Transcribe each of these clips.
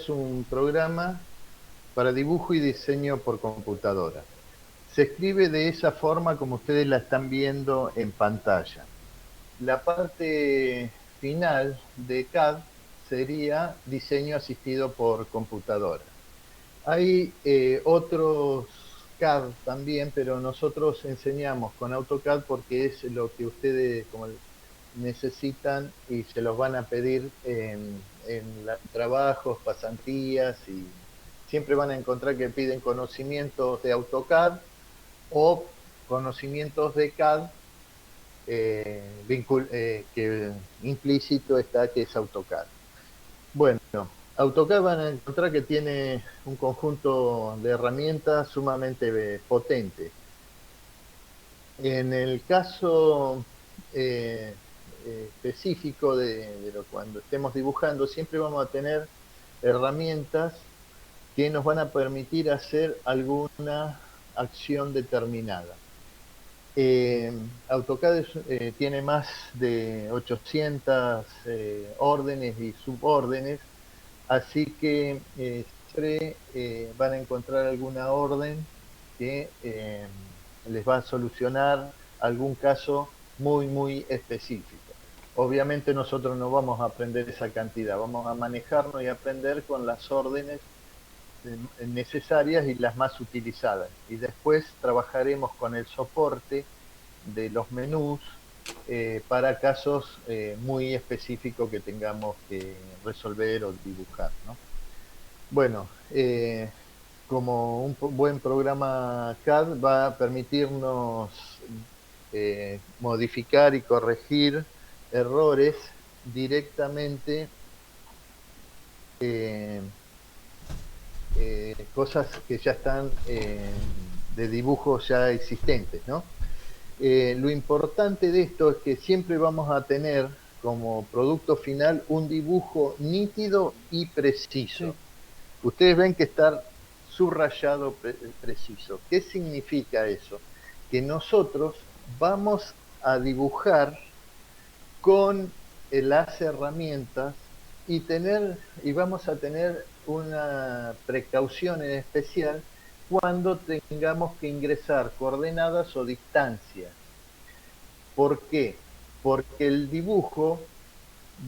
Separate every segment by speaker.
Speaker 1: es un programa para dibujo y diseño por computadora. Se escribe de esa forma como ustedes la están viendo en pantalla. La parte final de CAD sería diseño asistido por computadora. Hay otros CAD también, pero nosotros enseñamos con AutoCAD porque es lo que ustedes como necesitan y se los van a pedir en trabajos, pasantías y siempre van a encontrar que piden conocimientos de AutoCAD o conocimientos de CAD que implícito está que es AutoCAD. Bueno, AutoCAD van a encontrar que tiene un conjunto de herramientas sumamente potente. En el caso específico de lo cuando estemos dibujando, siempre vamos a tener herramientas que nos van a permitir hacer alguna acción determinada. AutoCAD tiene más de 800 órdenes y subórdenes, así que siempre van a encontrar alguna orden que les va a solucionar algún caso muy específico. Obviamente nosotros no vamos a aprender esa cantidad, vamos a manejarnos y aprender con las órdenes necesarias y las más utilizadas. Y después trabajaremos con el soporte de los menús para casos muy específicos que tengamos que resolver o dibujar, ¿no? Bueno, como un buen programa CAD va a permitirnos modificar y corregir errores directamente, eh, cosas que ya están de dibujos ya existentes, ¿no? Lo importante de esto es que siempre vamos a tener como producto final un dibujo nítido y preciso.
Speaker 2: Sí.
Speaker 1: Ustedes ven que está subrayado preciso. ¿Qué significa eso? Que nosotros vamos a dibujar con las herramientas y vamos a tener una precaución en especial cuando tengamos que ingresar coordenadas o distancias. ¿Por qué? Porque el dibujo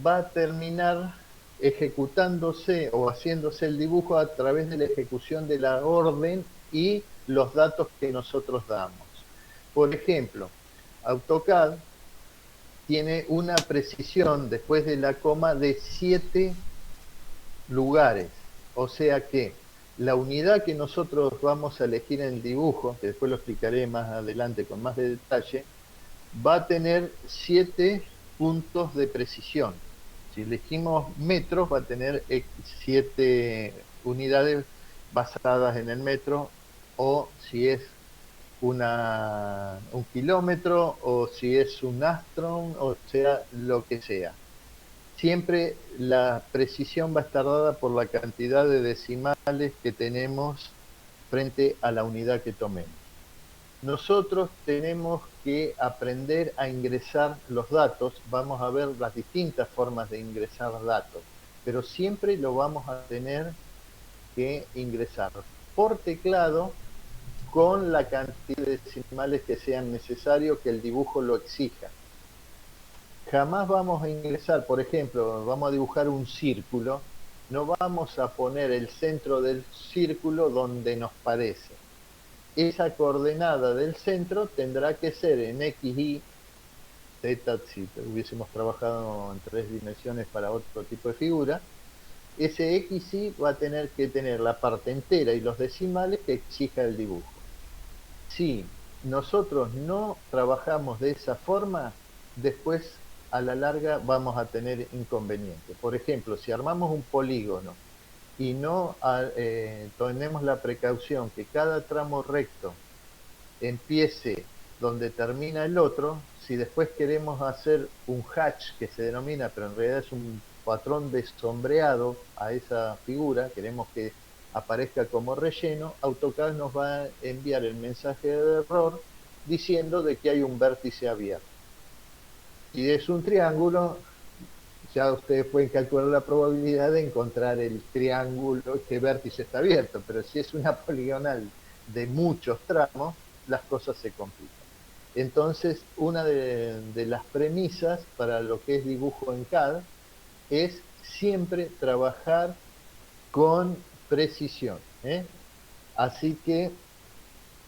Speaker 1: va a terminar ejecutándose o haciéndose el dibujo a través de la ejecución de la orden y los datos que nosotros damos. Por ejemplo, AutoCAD tiene una precisión después de la coma de 7 lugares. O sea que la unidad que nosotros vamos a elegir en el dibujo, que después lo explicaré más adelante con más de detalle, va a tener 7 puntos de precisión. Si elegimos metros, va a tener 7 unidades basadas en el metro, o si es un kilómetro, o si es un astron, o sea, lo que sea. Siempre la precisión va a estar dada por la cantidad de decimales que tenemos frente a la unidad que tomemos. Nosotros tenemos que aprender a ingresar los datos, vamos a ver las distintas formas de ingresar datos, pero siempre lo vamos a tener que ingresar por teclado con la cantidad de decimales que sean necesarios que el dibujo lo exija. Jamás vamos a ingresar, por ejemplo, vamos a dibujar un círculo, no vamos a poner el centro del círculo donde nos parece. Esa coordenada del centro tendrá que ser en X, Y, Z, si hubiésemos trabajado en 3 dimensiones para otro tipo de figura. Ese X, Y va a tener que tener la parte entera y los decimales que exija el dibujo. Si nosotros no trabajamos de esa forma, después a la larga vamos a tener inconvenientes. Por ejemplo, si armamos un polígono y no tenemos la precaución que cada tramo recto empiece donde termina el otro, si después queremos hacer un hatch que se denomina, pero en realidad es un patrón de sombreado a esa figura, queremos que aparezca como relleno, AutoCAD nos va a enviar el mensaje de error diciendo de que hay un vértice abierto. Si es un triángulo, ya ustedes pueden calcular la probabilidad de encontrar el triángulo, que vértice está abierto, pero si es una poligonal de muchos tramos, las cosas se complican. Entonces, una de las premisas para lo que es dibujo en CAD es siempre trabajar con precisión, ¿eh? Así que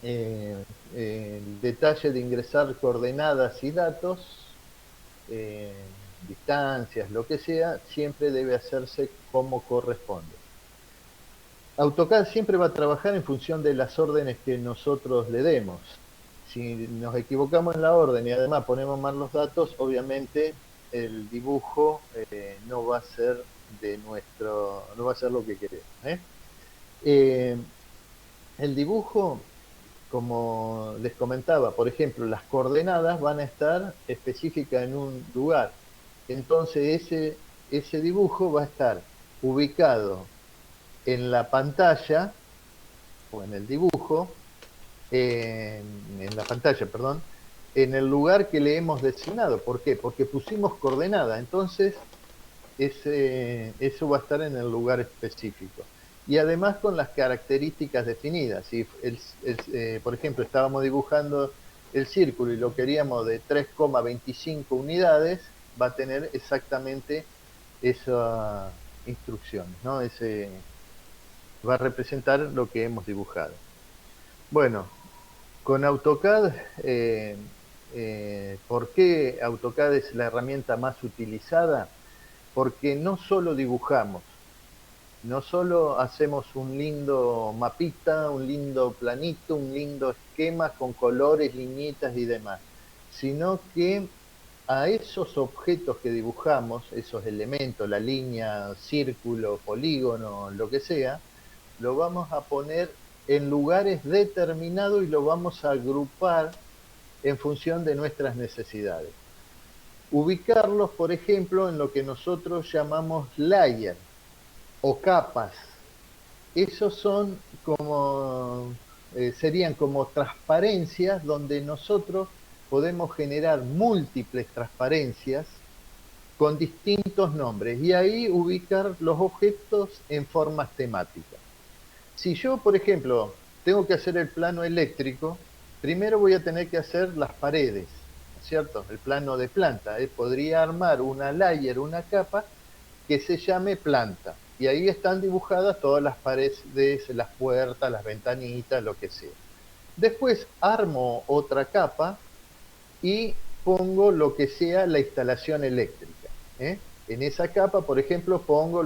Speaker 1: el detalle de ingresar coordenadas y datos, distancias, lo que sea, siempre debe hacerse como corresponde. AutoCAD siempre va a trabajar en función de las órdenes que nosotros le demos. Si nos equivocamos en la orden y además ponemos mal los datos, obviamente el dibujo no va a ser no va a ser lo que queremos. Eh, el dibujo, como les comentaba, por ejemplo, las coordenadas van a estar específicas en un lugar. Entonces ese dibujo va a estar ubicado en la pantalla o en el dibujo, en la pantalla, perdón, en el lugar que le hemos designado. ¿Por qué? Porque pusimos coordenada. Entonces eso va a estar en el lugar específico. Y además con las características definidas. Si por ejemplo, estábamos dibujando el círculo y lo queríamos de 3,25 unidades, va a tener exactamente esas instrucciones, ¿no? Va a representar lo que hemos dibujado. Bueno, con AutoCAD, ¿por qué AutoCAD es la herramienta más utilizada? Porque no solo dibujamos, no solo hacemos un lindo mapita, un lindo planito, un lindo esquema con colores, liñitas y demás, sino que a esos objetos que dibujamos, esos elementos, la línea, círculo, polígono, lo que sea, lo vamos a poner en lugares determinados y lo vamos a agrupar en función de nuestras necesidades. Ubicarlos, por ejemplo, en lo que nosotros llamamos layer o capas. Esos son como, serían como transparencias donde nosotros podemos generar múltiples transparencias con distintos nombres y ahí ubicar los objetos en formas temáticas. Si yo, por ejemplo, tengo que hacer el plano eléctrico, primero voy a tener que hacer las paredes, ¿no es cierto? El plano de planta. Podría armar una layer, una capa que se llame planta. Y ahí están dibujadas todas las paredes, las puertas, las ventanitas, lo que sea. Después armo otra capa y pongo lo que sea la instalación eléctrica. En esa capa, por ejemplo, pongo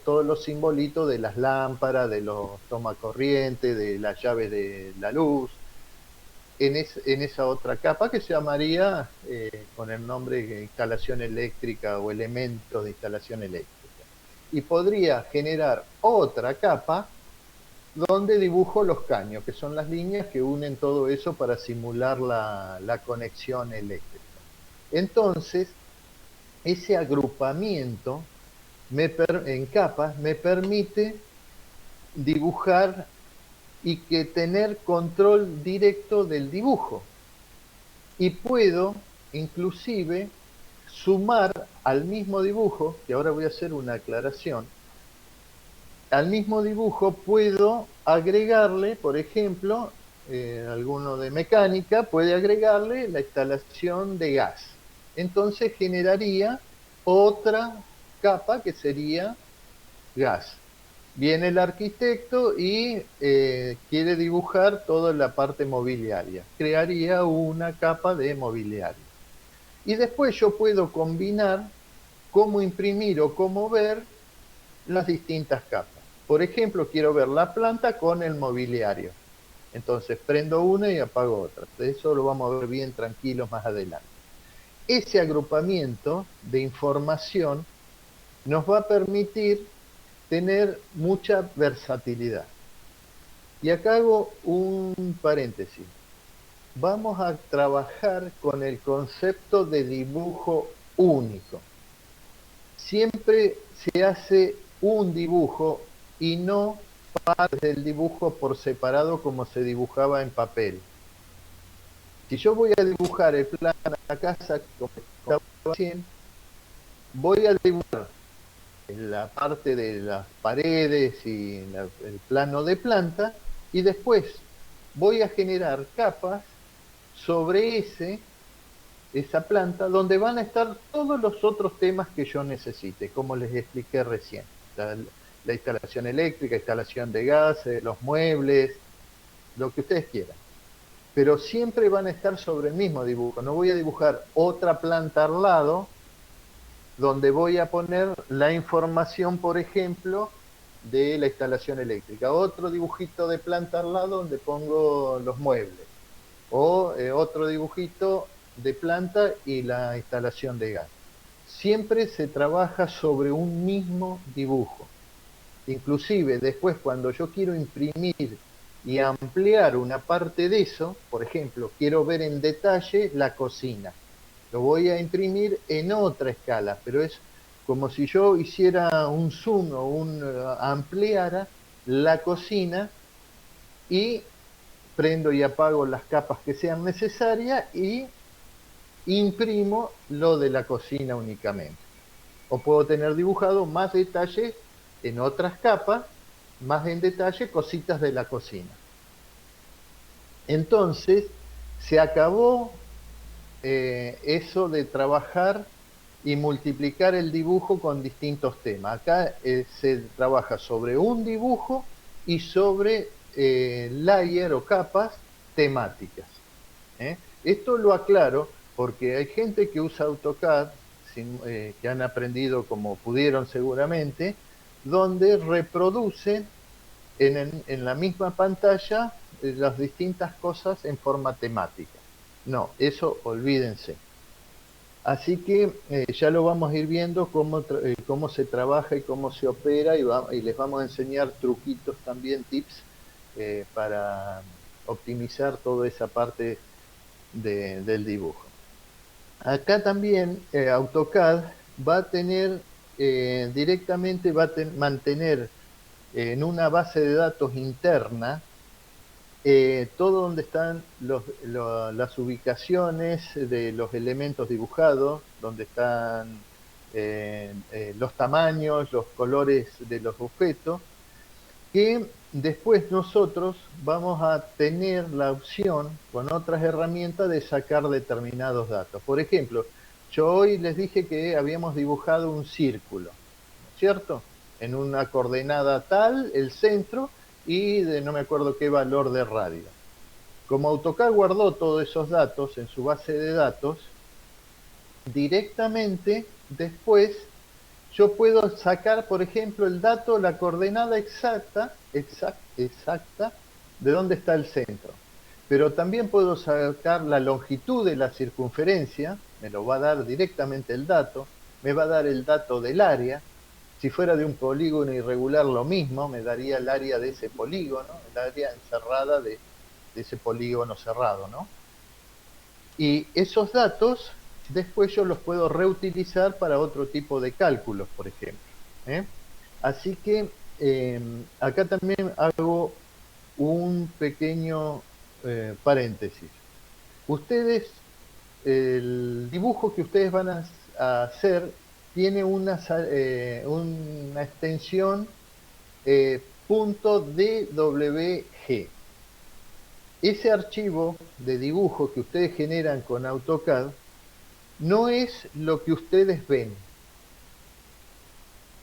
Speaker 1: todos los simbolitos de las lámparas, de los tomacorriente, de las llaves de la luz, en esa otra capa que se llamaría con el nombre de instalación eléctrica o elementos de instalación eléctrica. Y podría generar otra capa donde dibujo los caños, que son las líneas que unen todo eso para simular la conexión eléctrica. Entonces, ese agrupamiento en capas me permite dibujar y que tener control directo del dibujo. Y puedo, inclusive, sumar al mismo dibujo, que ahora voy a hacer una aclaración, al mismo dibujo puedo agregarle, por ejemplo, alguno de mecánica puede agregarle la instalación de gas. Entonces generaría otra capa que sería gas. Viene el arquitecto y quiere dibujar toda la parte mobiliaria. Crearía una capa de mobiliario. Y después yo puedo combinar cómo imprimir o cómo ver las distintas capas. Por ejemplo, quiero ver la planta con el mobiliario. Entonces prendo una y apago otra. Eso lo vamos a ver bien tranquilos más adelante. Ese agrupamiento de información nos va a permitir tener mucha versatilidad. Y acá hago un paréntesis. Vamos a trabajar con el concepto de dibujo único. Siempre se hace un dibujo y no partes del dibujo por separado como se dibujaba en papel. Si yo voy a dibujar el plan de la casa como estaba recién, voy a dibujar la parte de las paredes y el plano de planta, y después voy a generar capas sobre esa planta donde van a estar todos los otros temas que yo necesite, como les expliqué recién. La instalación eléctrica, instalación de gas, los muebles, lo que ustedes quieran. Pero siempre van a estar sobre el mismo dibujo. No voy a dibujar otra planta al lado donde voy a poner la información, por ejemplo, de la instalación eléctrica. Otro dibujito de planta al lado donde pongo los muebles. O otro dibujito de planta y la instalación de gas. Siempre se trabaja sobre un mismo dibujo. Inclusive después cuando yo quiero imprimir y ampliar una parte de eso, por ejemplo, quiero ver en detalle la cocina. Lo voy a imprimir en otra escala, pero es como si yo hiciera un zoom o ampliara la cocina y prendo y apago las capas que sean necesarias y imprimo lo de la cocina únicamente. O puedo tener dibujado más detalles en otras capas, más en detalle cositas de la cocina. Entonces, se acabó eso de trabajar y multiplicar el dibujo con distintos temas. Acá se trabaja sobre un dibujo y sobre layer o capas temáticas. Esto lo aclaro porque hay gente que usa AutoCAD, que han aprendido como pudieron seguramente, donde reproducen en la misma pantalla las distintas cosas en forma temática. No, eso olvídense. Así que ya lo vamos a ir viendo cómo se trabaja y cómo se opera y les vamos a enseñar truquitos también, tips para optimizar toda esa parte del dibujo. Acá también AutoCAD va a tener directamente, mantener en una base de datos interna todo donde están las ubicaciones de los elementos dibujados, donde están los tamaños, los colores de los objetos, que después nosotros vamos a tener la opción con otras herramientas de sacar determinados datos. Por ejemplo, yo hoy les dije que habíamos dibujado un círculo, ¿cierto? En una coordenada tal, el centro, y de no me acuerdo qué valor de radio. Como AutoCAD guardó todos esos datos en su base de datos, directamente después yo puedo sacar, por ejemplo, el dato, la coordenada exacta de dónde está el centro. Pero también puedo sacar la longitud de la circunferencia, me lo va a dar directamente el dato, me va a dar el dato del área. Si fuera de un polígono irregular lo mismo, me daría el área de ese polígono, el área encerrada de ese polígono cerrado, ¿no? Y esos datos después yo los puedo reutilizar para otro tipo de cálculos, por ejemplo. Así que acá también hago un pequeño paréntesis. Ustedes, el dibujo que ustedes van a hacer tiene una extensión .dwg. Ese archivo de dibujo que ustedes generan con AutoCAD no es lo que ustedes ven.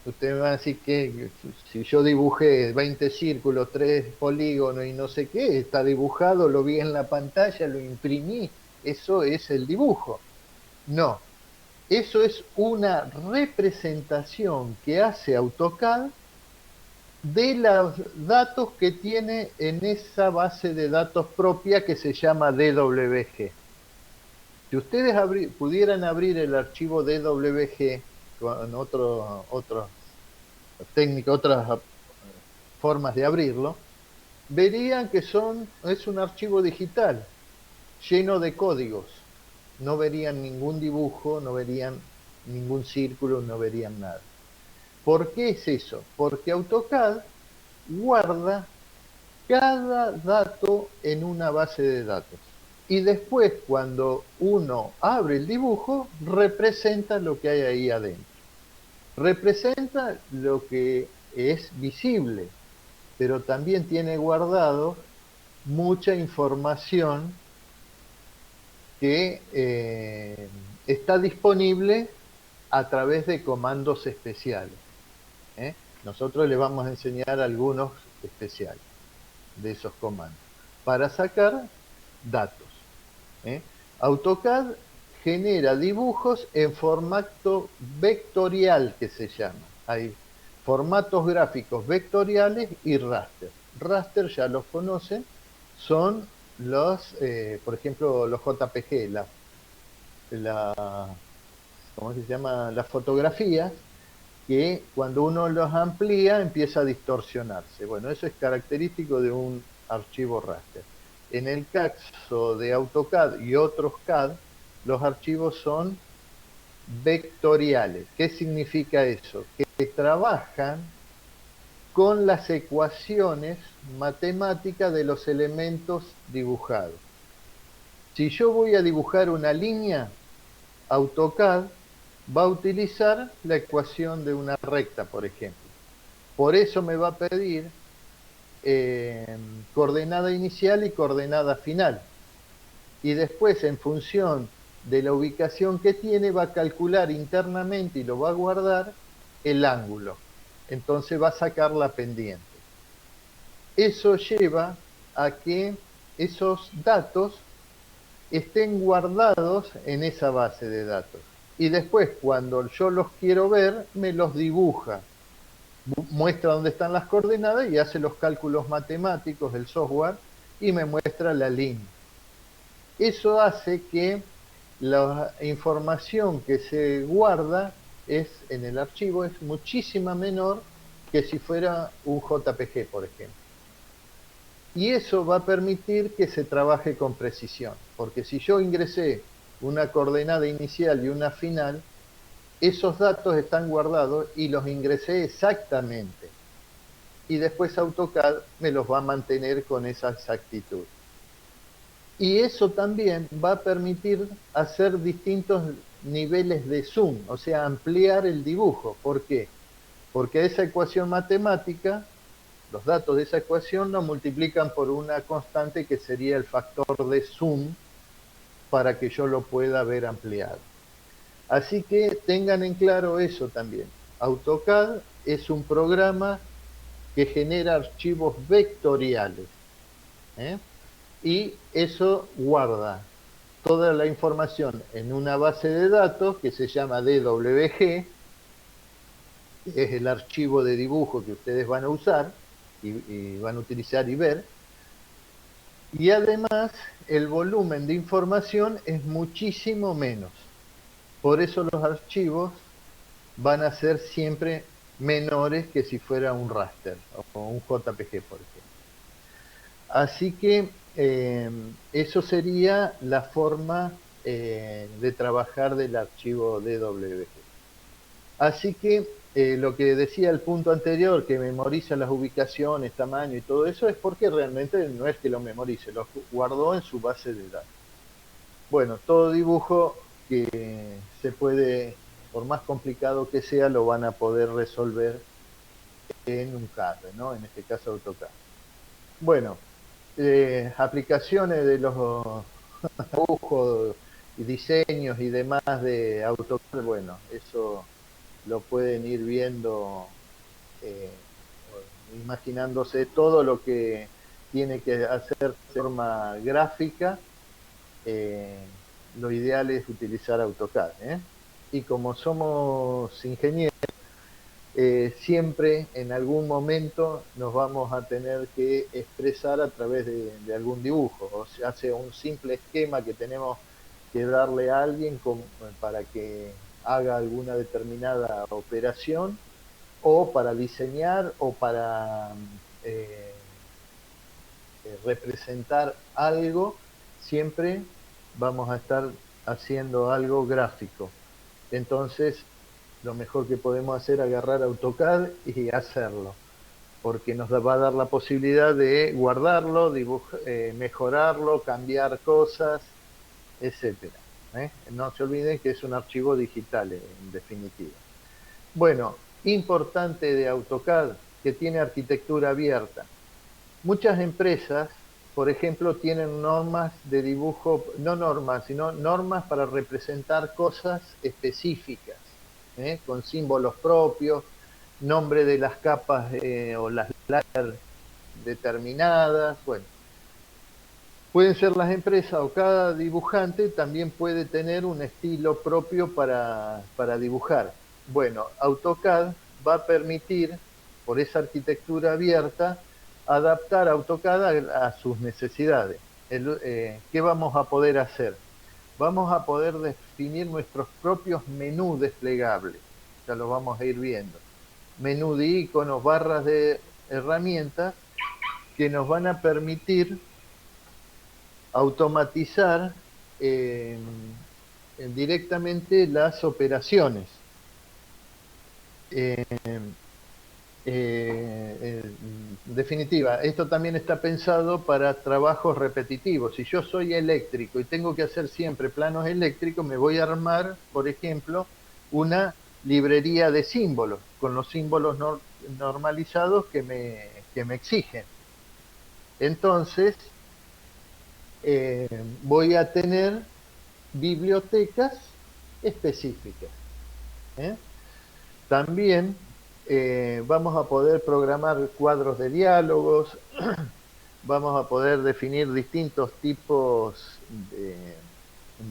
Speaker 1: Ustedes me van a decir que si yo dibujé 20 círculos, 3 polígonos y no sé qué, está dibujado, lo vi en la pantalla, lo imprimí, eso es el dibujo. No, eso es una representación que hace AutoCAD de los datos que tiene en esa base de datos propia que se llama DWG. Si ustedes pudieran abrir el archivo DWG con otras técnicas, otras formas de abrirlo, verían que es un archivo digital lleno de códigos. No verían ningún dibujo, no verían ningún círculo, no verían nada. ¿Por qué es eso? Porque AutoCAD guarda cada dato en una base de datos. Y después, cuando uno abre el dibujo, representa lo que hay ahí adentro. representa lo que es visible, pero también tiene guardado mucha información que está disponible a través de comandos especiales. ¿eh? Nosotros les vamos a enseñar algunos especiales de esos comandos para sacar datos. ¿eh? AutoCAD genera dibujos en formato vectorial, que se llama. Hay formatos gráficos vectoriales y raster. Raster ya los conocen, son los, por ejemplo, los JPG, ¿cómo se llama? Las fotografías que cuando uno los amplía empieza a distorsionarse. Bueno, eso es característico de un archivo raster. En el caso de AutoCAD y otros CAD, los archivos son vectoriales. ¿Qué significa eso? Que trabajan con las ecuaciones matemáticas de los elementos dibujados. Si yo voy a dibujar una línea, AutoCAD va a utilizar la ecuación de una recta, por ejemplo. Por eso me va a pedir coordenada inicial y coordenada final. Y después, en función de la ubicación que tiene, va a calcular internamente y lo va a guardar el ángulo. Entonces va a sacar la pendiente. Eso lleva a que esos datos estén guardados en esa base de datos. Y después, cuando yo los quiero ver, me los dibuja. Muestra dónde están las coordenadas y hace los cálculos matemáticos del software y me muestra la línea. Eso hace que la información que se guarda en el archivo es muchísima menor que si fuera un JPG, por ejemplo. Y eso va a permitir que se trabaje con precisión, porque si yo ingresé una coordenada inicial y una final, esos datos están guardados y los ingresé exactamente. Y después AutoCAD me los va a mantener con esa exactitud. Y eso también va a permitir hacer distintos niveles de zoom, o sea, ampliar el dibujo. ¿Por qué? Porque esa ecuación matemática, los datos de esa ecuación nos multiplican por una constante que sería el factor de zoom para que yo lo pueda ver ampliado. Así que tengan en claro eso también. AutoCAD es un programa que genera archivos vectoriales. ¿eh? Y eso guarda toda la información en una base de datos que se llama DWG, que es el archivo de dibujo que ustedes van a usar y van a utilizar y ver. Y además el volumen de información es muchísimo menos. Por eso los archivos van a ser siempre menores que si fuera un raster o un JPG, por ejemplo. Así que eso sería la forma de trabajar del archivo DWG. Así que lo que decía el punto anterior, que memoriza las ubicaciones, tamaño y todo eso, es porque realmente no es que lo memorice, lo guardó en su base de datos. Bueno, todo dibujo que se puede, por más complicado que sea, lo van a poder resolver en un CAD, ¿no? En este caso AutoCAD. Bueno, aplicaciones de los dibujos y diseños y demás de AutoCAD, bueno, eso lo pueden ir viendo, eh, imaginándose todo lo que tiene que hacer de forma gráfica. Lo ideal es utilizar AutoCAD. Y como somos ingenieros, siempre en algún momento nos vamos a tener que expresar a través de algún dibujo, o sea un simple esquema que tenemos que darle a alguien para que haga alguna determinada operación, o para diseñar, o para representar algo, siempre vamos a estar haciendo algo gráfico. Entonces, lo mejor que podemos hacer es agarrar AutoCAD y hacerlo, porque nos va a dar la posibilidad de guardarlo, mejorarlo, cambiar cosas, etcétera. No se olviden que es un archivo digital, en definitiva. Bueno, importante de AutoCAD, que tiene arquitectura abierta. Muchas empresas, por ejemplo, tienen normas de dibujo, no normas, sino normas para representar cosas específicas, con símbolos propios, nombre de las capas o las layers determinadas. Bueno, pueden ser las empresas o cada dibujante también puede tener un estilo propio para dibujar. Bueno, AutoCAD va a permitir, por esa arquitectura abierta, adaptar AutoCAD a sus necesidades. ¿Qué vamos a poder hacer? Vamos a poder definir nuestros propios menús desplegables. Ya lo vamos a ir viendo. Menú de iconos, barras de herramientas que nos van a permitir automatizar eh, directamente las operaciones. Eh, en definitiva, esto también está pensado para trabajos repetitivos. Si yo soy eléctrico y tengo que hacer siempre planos eléctricos, me voy a armar, por ejemplo, una librería de símbolos, con los símbolos normalizados que me exigen. Entonces, voy a tener bibliotecas específicas. ¿eh? También vamos a poder programar cuadros de diálogos, vamos a poder definir distintos tipos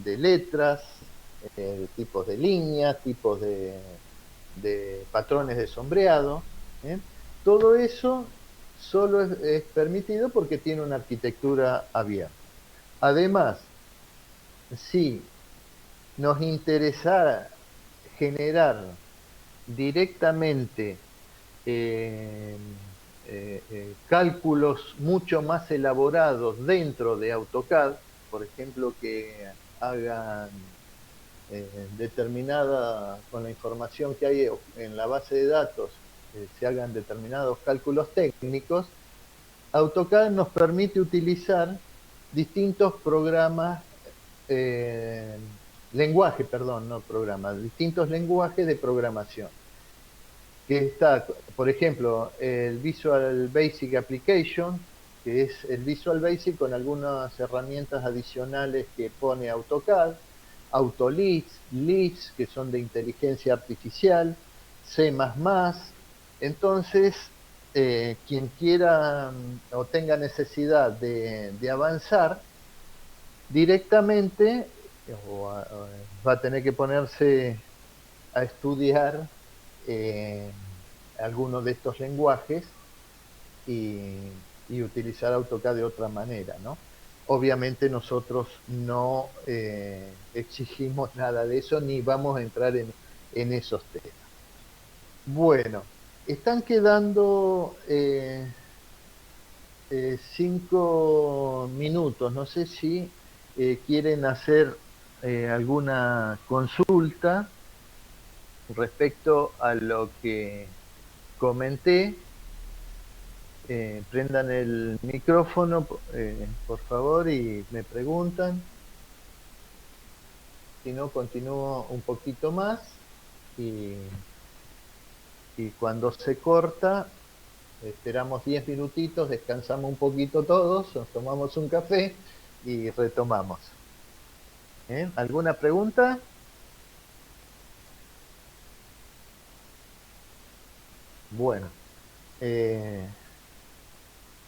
Speaker 1: de letras, tipos de líneas, tipos de patrones de sombreado. ¿eh? Todo eso solo es permitido porque tiene una arquitectura abierta. Además, si nos interesara generar directamente eh, cálculos mucho más elaborados dentro de AutoCAD, por ejemplo, que hagan determinada, con la información que hay en la base de datos, se hagan determinados cálculos técnicos, AutoCAD nos permite utilizar distintos programas, eh, no programas, distintos lenguajes de programación. Que está, por ejemplo, el Visual Basic Application, que es el Visual Basic con algunas herramientas adicionales que pone AutoCAD, AutoLeads, Leads, que son de inteligencia artificial, C++. Entonces, quien quiera o tenga necesidad de avanzar, directamente va a tener que ponerse a estudiar eh, algunos de estos lenguajes y, y, utilizar AutoCAD de otra manera, ¿no? Obviamente nosotros no exigimos nada de eso ni vamos a entrar en esos temas. Bueno, están quedando 5 minutos. No sé si quieren hacer alguna consulta respecto a lo que comenté. Prendan el micrófono, por favor, y me preguntan. Si no, continúo un poquito más y cuando se corta, esperamos 10 minutitos, descansamos un poquito todos, nos tomamos un café y retomamos. ¿Alguna pregunta? Bueno,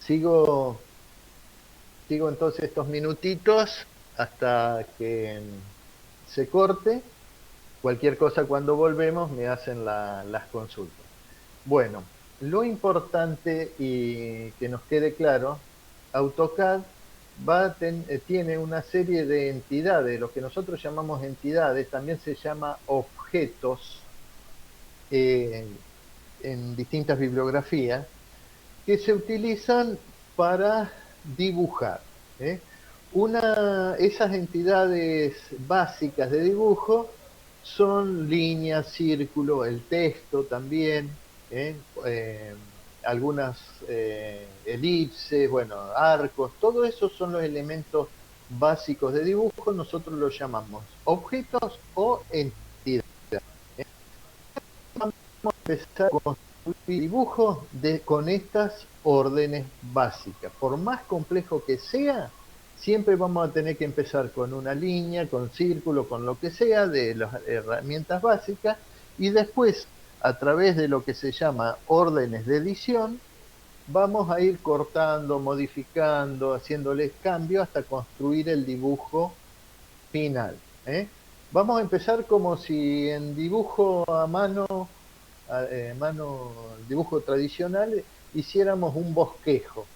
Speaker 1: sigo entonces estos minutitos hasta que se corte. Cualquier cosa cuando volvemos me hacen las consultas. Bueno, lo importante y que nos quede claro, AutoCAD tiene una serie de entidades, lo que nosotros llamamos entidades, también se llama objetos en distintas bibliografías, que se utilizan para dibujar. Esas entidades básicas de dibujo son líneas, círculo, el texto también, algunas elipses, bueno, arcos, todo eso son los elementos básicos de dibujo, nosotros los llamamos objetos o entidades. empezar a construir dibujos con estas órdenes básicas. Por más complejo que sea, siempre vamos a tener que empezar con una línea, con círculo, con lo que sea, de las herramientas básicas, y después, a través de lo que se llama órdenes de edición, vamos a ir cortando, modificando, haciéndoles cambios hasta construir el dibujo final. ¿Eh? Vamos a empezar como si en dibujo a mano, dibujo tradicional, hiciéramos un bosquejo.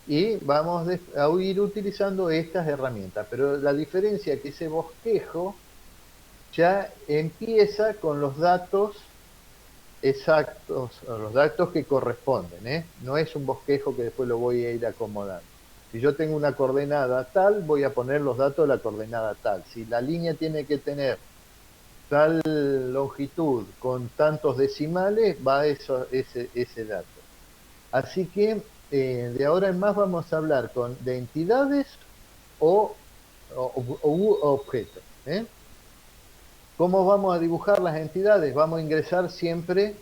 Speaker 1: Y vamos a ir utilizando estas herramientas. Pero la diferencia es que ese bosquejo ya empieza con los datos exactos, los datos que corresponden, ¿eh? No es un bosquejo que después lo voy a ir acomodando. Si yo tengo una coordenada tal, voy a poner los datos de la coordenada tal. Si la línea tiene que tener tal longitud con tantos decimales, va ese dato. Así que de ahora en más vamos a hablar de entidades o objetos. ¿Eh? ¿Cómo vamos a dibujar las entidades? Vamos a ingresar siempre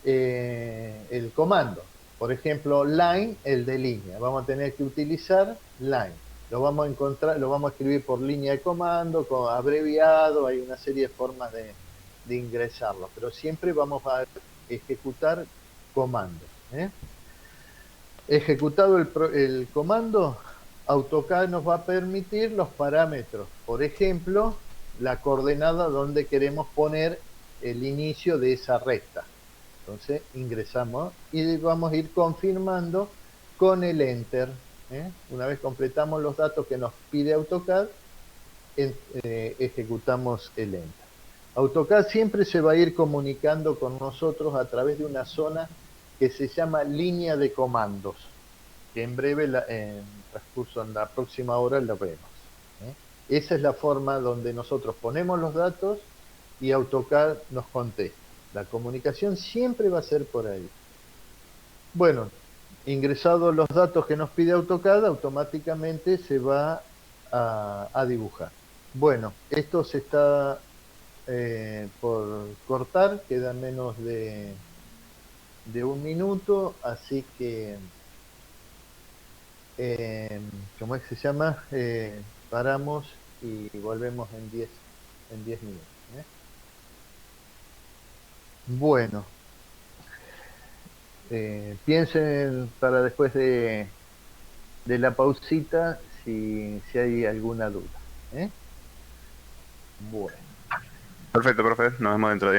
Speaker 1: el comando. Por ejemplo, line, el de línea. Vamos a tener que utilizar line. Lo vamos a encontrar, lo vamos a escribir por línea de comando, con abreviado, hay una serie de formas de ingresarlo, pero siempre vamos a ejecutar comandos. ¿Eh? Ejecutado el comando, AutoCAD nos va a permitir los parámetros. Por ejemplo, la coordenada donde queremos poner el inicio de esa recta. Entonces ingresamos y vamos a ir confirmando con el Enter. Una vez completamos los datos que nos pide AutoCAD, ejecutamos el Enter. AutoCAD siempre se va a ir comunicando con nosotros a través de una zona que se llama línea de comandos, que en breve, en transcurso en la próxima hora, lo vemos. Esa es la forma donde nosotros ponemos los datos y AutoCAD nos contesta. La comunicación siempre va a ser por ahí. Bueno, ingresados los datos que nos pide AutoCAD, automáticamente se va a dibujar. Bueno, esto se está por cortar, queda menos de un minuto, así que, ¿cómo es que se llama? Paramos y volvemos en 10 minutos. Bueno, piensen para después de la pausita si hay alguna duda. Bueno.
Speaker 2: Perfecto, profe. Nos vemos dentro de